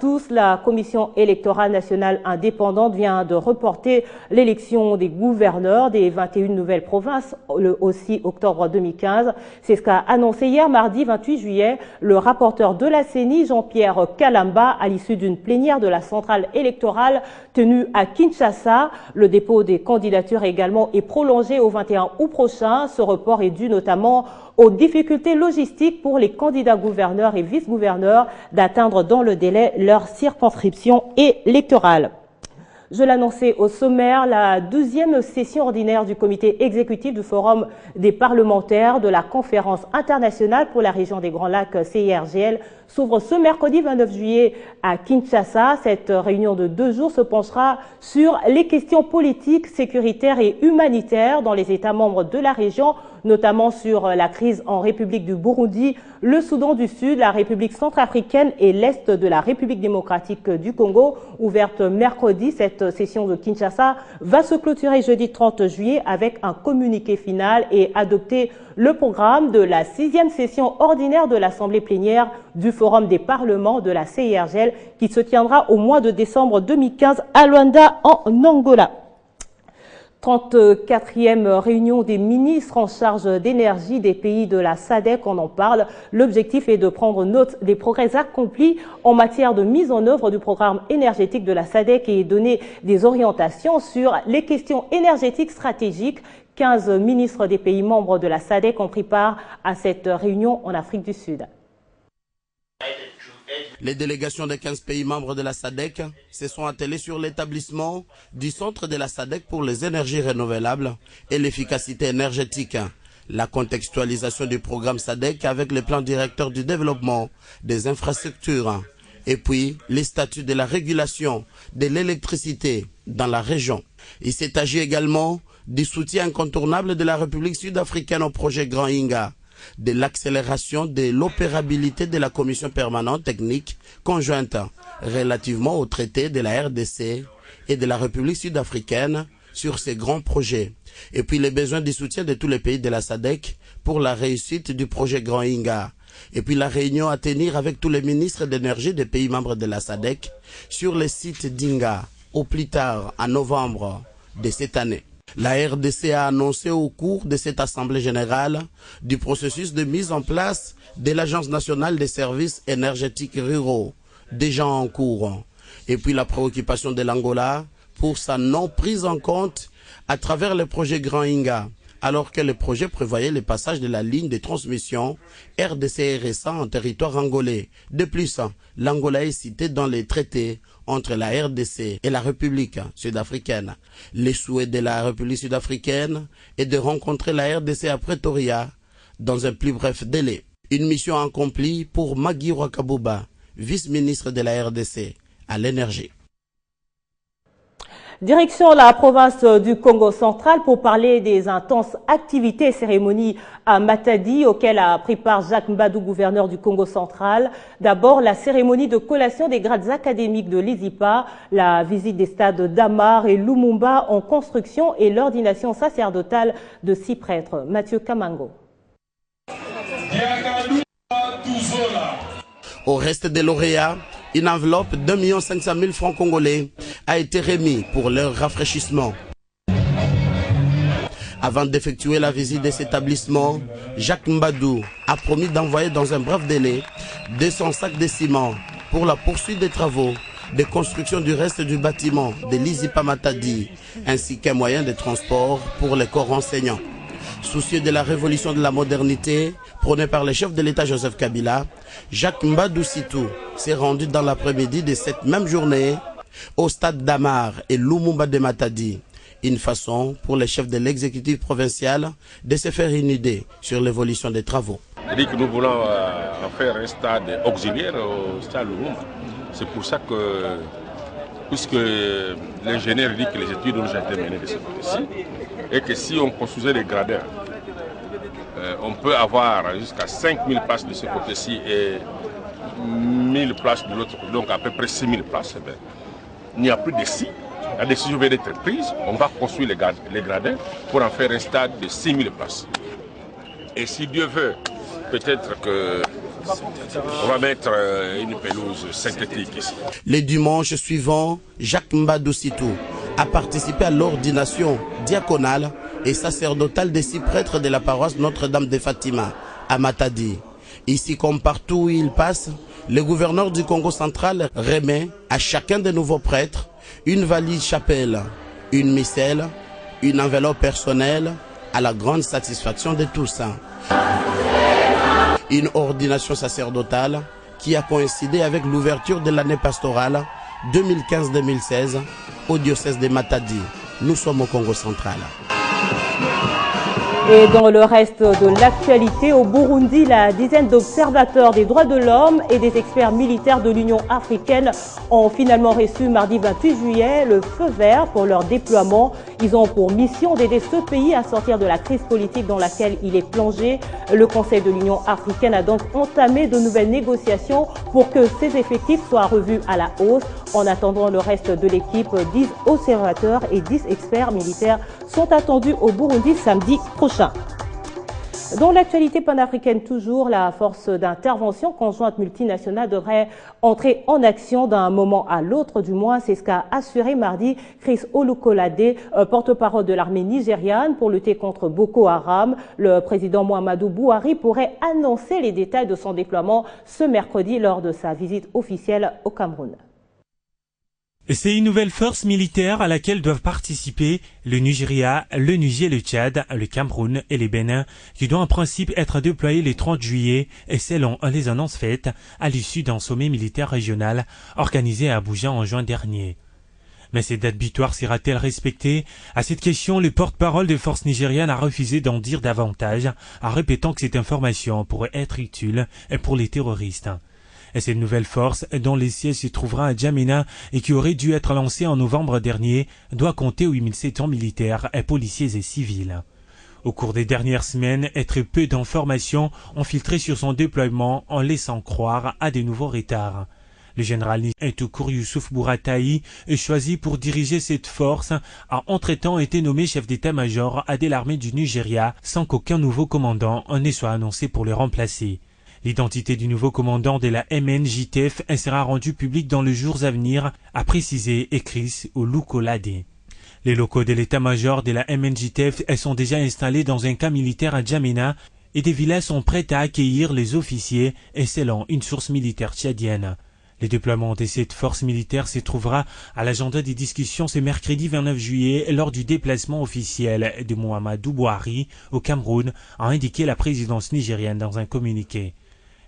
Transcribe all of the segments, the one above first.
tous, la Commission électorale nationale indépendante vient de reporter l'élection des gouverneurs des 21 nouvelles provinces le 6 octobre 2015. C'est ce qu'a annoncé hier mardi 28 juillet le rapporteur de la CENI, Jean-Pierre Kalamba, à l'issue d'une plénière de la centrale électorale tenue à Kinshasa. Le dépôt des candidatures également est prolongé au 21 août prochain. Ce report est dû notamment aux difficultés logistiques pour les candidats gouverneurs et vice-gouverneurs d'atteindre dans le délai leur circonscription électorale. Je l'annonçais au sommaire, la 12e session ordinaire du comité exécutif du Forum des parlementaires de la Conférence internationale pour la région des Grands Lacs CIRGL s'ouvre ce mercredi 29 juillet à Kinshasa. Cette réunion de 2 jours se penchera sur les questions politiques, sécuritaires et humanitaires dans les États membres de la région, notamment sur la crise en République du Burundi, le Soudan du Sud, la République centrafricaine et l'Est de la République démocratique du Congo. Ouverte mercredi, cette session de Kinshasa va se clôturer jeudi 30 juillet avec un communiqué final et adopter le programme de la 6e session ordinaire de l'Assemblée plénière du Forum des parlements de la CIRGL qui se tiendra au mois de décembre 2015 à Luanda en Angola. 34e réunion des ministres en charge d'énergie des pays de la SADC, on en parle. L'objectif est de prendre note des progrès accomplis en matière de mise en œuvre du programme énergétique de la SADC et donner des orientations sur les questions énergétiques stratégiques. 15 ministres des pays membres de la SADC ont pris part à cette réunion en Afrique du Sud. Les délégations des 15 pays membres de la SADC se sont attelées sur l'établissement du centre de la SADC pour les énergies renouvelables et l'efficacité énergétique, la contextualisation du programme SADC avec le plan directeur du développement des infrastructures et puis les statuts de la régulation de l'électricité dans la région. Il s'est agi également du soutien incontournable de la République sud-africaine au projet Grand Inga, de l'accélération de l'opérabilité de la commission permanente technique conjointe relativement au traité de la RDC et de la République sud-africaine sur ces grands projets, et puis les besoins de soutien de tous les pays de la SADC pour la réussite du projet Grand Inga, et puis la réunion à tenir avec tous les ministres d'énergie des pays membres de la SADC sur les sites d'Inga au plus tard en novembre de cette année. La RDC a annoncé au cours de cette Assemblée générale du processus de mise en place de l'Agence nationale des services énergétiques ruraux, déjà en cours, et puis la préoccupation de l'Angola pour sa non prise en compte à travers le projet Grand Inga, alors que le projet prévoyait le passage de la ligne de transmission RDC-RSA en territoire angolais. De plus, l'Angola est cité dans les traités entre la RDC et la République sud-africaine. Le souhait de la République sud-africaine est de rencontrer la RDC à Pretoria dans un plus bref délai. Une mission accomplie pour Magui Rwakabuba, vice-ministre de la RDC à l'énergie. Direction la province du Congo central pour parler des intenses activités et cérémonies à Matadi auxquelles a pris part Jacques Mbadou, gouverneur du Congo central. D'abord, la cérémonie de collation des grades académiques de l'ISIPA, la visite des stades d'Amar et Lumumba en construction et l'ordination sacerdotale de 6 prêtres. Mathieu Kamango. Au reste des lauréats, une enveloppe d'1 500 000 francs congolais a été remise pour leur rafraîchissement. Avant d'effectuer la visite de cet établissement, Jacques Mbadou a promis d'envoyer dans un bref délai 200 sacs de ciment pour la poursuite des travaux de construction du reste du bâtiment de l'ISIPA Matadi, ainsi qu'un moyen de transport pour les corps enseignants. Soucieux de la révolution de la modernité prônée par le chef de l'État Joseph Kabila, Jacques Mbadou Sitou s'est rendu dans l'après-midi de cette même journée au stade d'Amar et Lumumba de Matadi. Une façon pour les chefs de l'exécutif provincial de se faire une idée sur l'évolution des travaux. Nous voulons faire un stade auxiliaire au stade Lumumba. C'est pour ça que, puisque l'ingénieur dit que les études ont déjà été menées de ce côté-ci, et que si on construisait des gradins, on peut avoir jusqu'à 5000 places de ce côté-ci et 1000 places de l'autre côté, donc à peu près 6000 places. Il n'y a plus de si. La décision vient d'être prise, on va construire les gradins pour en faire un stade de 6000 places. Et si Dieu veut, peut-être que On va mettre une pelouse synthétique ici. Les dimanches suivants, Jacques Mbadou Sitou a participé à l'ordination diaconale et sacerdotale des 6 prêtres de la paroisse Notre-Dame de Fatima à Matadi. Ici comme partout où il passe, le gouverneur du Congo central remet à chacun des nouveaux prêtres une valise chapelle, une misselle, une enveloppe personnelle, à la grande satisfaction de tous. Une ordination sacerdotale qui a coïncidé avec l'ouverture de l'année pastorale 2015-2016 au diocèse de Matadi. Nous sommes au Congo central. Et dans le reste de l'actualité, au Burundi, la dizaine d'observateurs des droits de l'homme et des experts militaires de l'Union africaine ont finalement reçu mardi 28 juillet le feu vert pour leur déploiement. Ils ont pour mission d'aider ce pays à sortir de la crise politique dans laquelle il est plongé. Le Conseil de l'Union africaine a donc entamé de nouvelles négociations pour que ces effectifs soient revus à la hausse. En attendant, le reste de l'équipe, 10 observateurs et 10 experts militaires sont attendus au Burundi samedi prochain. Dans l'actualité panafricaine toujours, la force d'intervention conjointe multinationale devrait entrer en action d'un moment à l'autre, du moins c'est ce qu'a assuré mardi Chris Olukolade, porte-parole de l'armée nigériane pour lutter contre Boko Haram. Le président Muhammadu Buhari pourrait annoncer les détails de son déploiement ce mercredi lors de sa visite officielle au Cameroun. C'est une nouvelle force militaire à laquelle doivent participer le Nigeria, le Niger, le Tchad, le Cameroun et les Bénin, qui doit en principe être déployés le 30 juillet, et selon les annonces faites à l'issue d'un sommet militaire régional organisé à Abuja en juin dernier. Mais cette date butoir sera-t-elle respectée? À cette question, le porte-parole des forces nigérianes a refusé d'en dire davantage, en répétant que cette information pourrait être utile pour les terroristes. Et cette nouvelle force, dont les sièges se trouvera à Djamena et qui aurait dû être lancée en novembre dernier, doit compter 8700 militaires, policiers et civils. Au cours des dernières semaines, très peu d'informations ont filtré sur son déploiement en laissant croire à de nouveaux retards. Le général Ntoukour Youssouf Bourataï est choisi pour diriger cette force, a entre-temps été nommé chef d'état-major de l'armée du Nigeria sans qu'aucun nouveau commandant ne soit annoncé pour le remplacer. L'identité du nouveau commandant de la MNJTF sera rendue publique dans les jours à venir, a précisé Chris Olukolade. Les locaux de l'état-major de la MNJTF sont déjà installés dans un camp militaire à Djamena et des villas sont prêtes à accueillir les officiers, selon une source militaire tchadienne. Le déploiement de cette force militaire se trouvera à l'agenda des discussions ce mercredi 29 juillet lors du déplacement officiel de Muhammadu Buhari au Cameroun, a indiqué la présidence nigérienne dans un communiqué.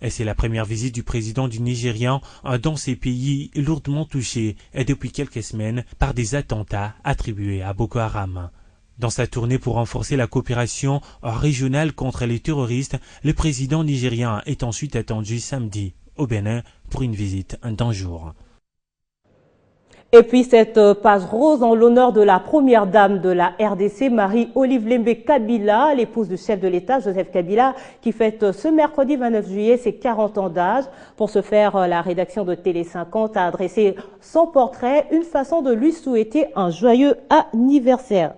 Et c'est la première visite du président du Nigérian dans ces pays lourdement touchés depuis quelques semaines par des attentats attribués à Boko Haram. Dans sa tournée pour renforcer la coopération régionale contre les terroristes, le président nigérian est ensuite attendu samedi au Bénin pour une visite d'un jour. Et puis cette page rose en l'honneur de la première dame de la RDC, Marie-Olive Lembe Kabila, l'épouse du chef de l'État, Joseph Kabila, qui fête ce mercredi 29 juillet ses 40 ans d'âge. Pour ce faire, la rédaction de Télé 50 a adressé son portrait, une façon de lui souhaiter un joyeux anniversaire.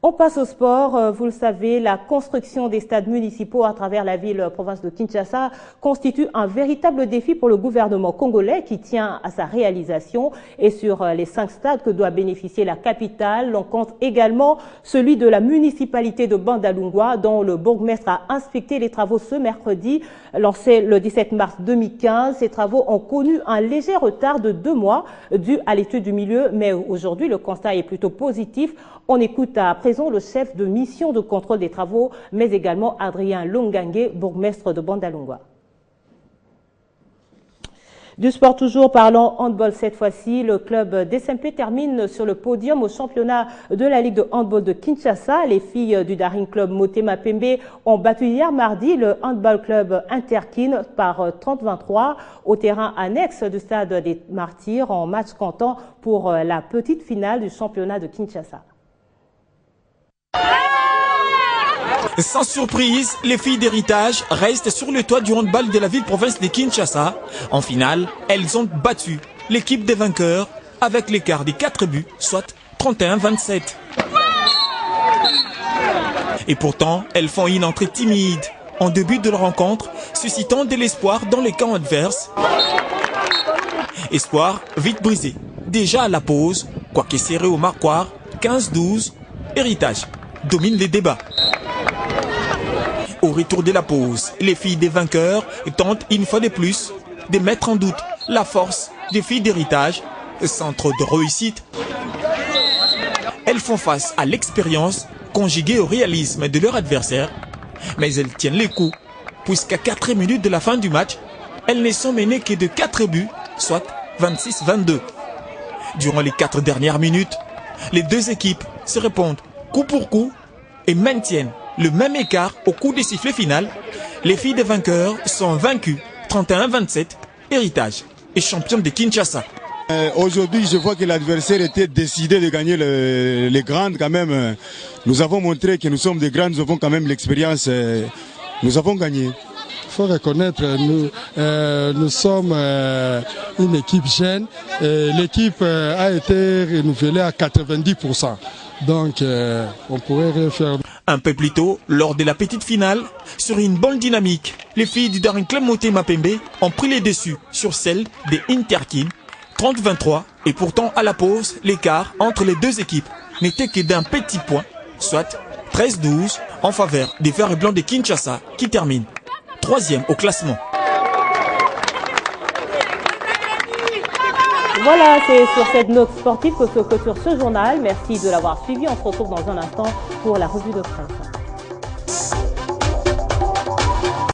On passe au sport. Vous le savez, la construction des stades municipaux à travers la ville-province de Kinshasa constitue un véritable défi pour le gouvernement congolais qui tient à sa réalisation. Et sur les 5 stades que doit bénéficier la capitale, l'on compte également celui de la municipalité de Bandalungwa, dont le bourgmestre a inspecté les travaux ce mercredi. Lancés le 17 mars 2015, ces travaux ont connu un léger retard de 2 mois dû à l'étude du milieu, mais aujourd'hui le constat est plutôt positif. On écoute à présent le chef de mission de contrôle des travaux, mais également Adrien Longangue, bourgmestre de Bandalungwa. Du sport toujours, parlons handball cette fois-ci. Le club d'SMP termine sur le podium au championnat de la Ligue de handball de Kinshasa. Les filles du Daring Club Motema Pembe ont battu hier mardi le handball club Interkin par 30-23 au terrain annexe du stade des Martyrs en match comptant pour la petite finale du championnat de Kinshasa. Sans surprise, les filles d'héritage restent sur le toit du handball de la ville-province de Kinshasa. En finale, elles ont battu l'équipe des vainqueurs avec l'écart des 4 buts, soit 31-27. Et pourtant, elles font une entrée timide en début de la rencontre, suscitant de l'espoir dans les camps adverses. Espoir vite brisé. Déjà à la pause, quoique serré au marquoir, 15-12, Héritage domine les débats. Au retour de la pause, les filles des vainqueurs tentent une fois de plus de mettre en doute la force des filles d'Héritage, centre de réussite. Elles font face à l'expérience conjuguée au réalisme de leur adversaire, mais elles tiennent les coups, puisqu'à 4 minutes de la fin du match, elles ne sont menées que de 4 buts, soit 26-22. Durant les 4 dernières minutes, les deux équipes se répondent coup pour coup et maintiennent le même écart au coup des sifflets final. Les filles des vainqueurs sont vaincues 31-27. Héritage est championne de Kinshasa. Aujourd'hui, je vois que l'adversaire était décidé de gagner les grandes quand même. Nous avons montré que nous sommes des grands, nous avons quand même l'expérience. Nous avons gagné. Il faut reconnaître, nous sommes une équipe jeune. L'équipe a été renouvelée à 90%. Donc, on pourrait rien faire. Un peu plus tôt, lors de la petite finale, sur une bonne dynamique, les filles du Daring Club Motema Pembe ont pris les dessus sur celles des Interkin, 30-23, et pourtant à la pause, l'écart entre les deux équipes n'était que d'un petit point, soit 13-12 en faveur des Verts et Blancs de Kinshasa qui terminent 3e au classement. Voilà, c'est sur cette note sportive que se clôture ce journal. Merci de l'avoir suivi. On se retrouve dans un instant pour la revue de presse.